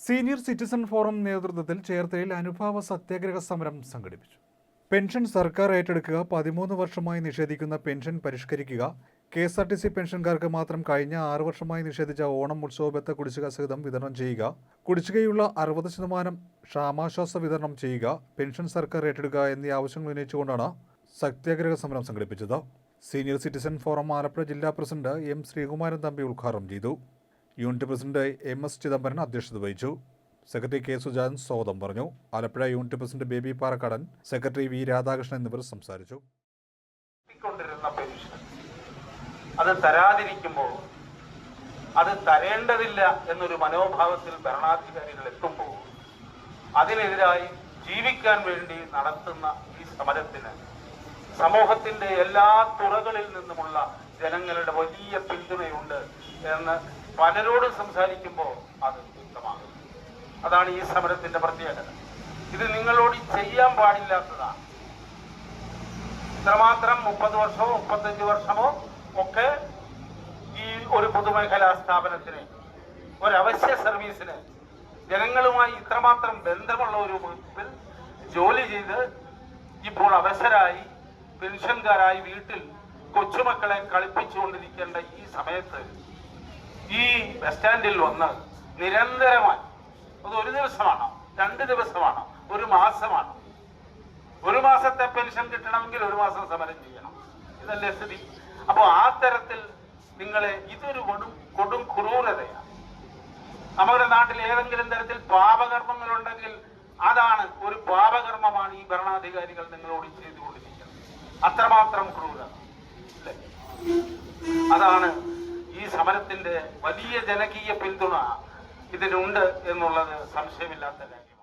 Senior citizen forum നേതൃത്വത്തിൽ ചേർത്തലയിൽ അനുഭാവ സത്യാഗ്രഹ സമരം സംഘടിപ്പിച്ചു. പെൻഷൻ സർക്കാർ ഏറ്റെടുക്കുക, 13 വർഷമായി നിഷേധിക്കുന്ന പെൻഷൻ പരിഷ്കരിക്കുക, KSRTC പെൻഷൻകാർക്ക് മാത്രം കഴിഞ്ഞ 6 വർഷമായി നിഷേധിച്ച ഓണം ഉത്സവബത്ത കുടിശ്ശിക സഹിതം വിതരണം ചെയ്യുക, കുടിശ്ശികയുള്ള 60% ക്ഷാമാശ്വാസ വിതരണം ചെയ്യുക, പെൻഷൻ സർക്കാർ ഏറ്റെടുക്കുക എന്നീ ആവശ്യങ്ങൾ ഉന്നയിച്ചുകൊണ്ടാണ് സത്യാഗ്രഹ സമരം സംഘടിപ്പിച്ചത്. സീനിയർ സിറ്റിസൺ ഫോറം ആലപ്പുഴ ജില്ലാ പ്രസിഡന്റ് M. ശ്രീകുമാരൻ തമ്പി ഉദ്ഘാടനം ചെയ്തു. Unit president MS. ചിദംബരൻ അധ്യക്ഷത വഹിച്ചു. Secretary K. സുജാൻ സ്വാഗതം പറഞ്ഞു. Alappuzha unit president baby Parakkadan, secretary V. Radhakrishnan എന്നിവർ സംസാരിച്ചു. അത് തരാതിരിക്കുമ്പോൾ അത് തരേണ്ടതില്ല എന്നൊരു മനോഭാവത്തിൽ ഭരണാധികാരികൾ എത്തുമ്പോൾ അതിനെതിരായി ജീവിക്കാൻ വേണ്ടി നടത്തുന്ന ഈ സമരത്തിന് സമൂഹത്തിന്റെ എല്ലാ തുറകളിൽ നിന്നുമുള്ള ജനങ്ങളുടെ വലിയ പിന്തുണയുണ്ട് എന്ന് പലരോടും സംസാരിക്കുമ്പോൾ അത് വ്യക്തമാകും. അതാണ് ഈ സമരത്തിന്റെ പ്രത്യേകത. ഇത് നിങ്ങളോട് ചെയ്യാൻ പാടില്ലാത്തതാണ്. ഇത്രമാത്രം 30 വർഷമോ 35 വർഷമോ ഒക്കെ ഈ ഒരു പൊതുമേഖലാ സ്ഥാപനത്തിന്, ഒരു അവശ്യ സർവീസിന് ജനങ്ങളുമായി ഇത്രമാത്രം ബന്ധമുള്ള ഒരു വകുപ്പിൽ ജോലി ചെയ്ത് ഇപ്പോൾ അവശരായി പെൻഷൻകാരായി വീട്ടിൽ കൊച്ചുമക്കളെ കളിപ്പിച്ചുകൊണ്ടിരിക്കേണ്ട ഈ സമയത്ത് ഈ ബസ് സ്റ്റാൻഡിൽ വന്ന് നിരന്തരമായി, അത് ഒരു ദിവസമാണോ 2 ദിവസമാണോ 1 മാസമാണോ? 1 മാസത്തെ പെൻഷൻ കിട്ടണമെങ്കിൽ 1 മാസം സമരം ചെയ്യണം. ഇതല്ലേ സ്ഥിതി? അപ്പോൾ ആ തരത്തിൽ നിങ്ങളെ ഇതൊരു കൊടും ക്രൂരതയാണ്. നമ്മുടെ നാട്ടിൽ ഏതെങ്കിലും തരത്തിൽ പാപകർമ്മങ്ങളുണ്ടെങ്കിൽ അതാണ് ഒരു പാപകർമ്മമാണ് ഈ ഭരണാധികാരികൾ നിങ്ങളോട് ചെയ്തുകൊണ്ടിരിക്കുന്നത്. അത്രമാത്രം ക്രൂരത. അതാണ് ഈ സമരത്തിന്റെ വലിയ ജനകീയ പിന്തുണ ഇതിനുണ്ട് എന്നുള്ളത് സംശയമില്ലാത്ത കാര്യം.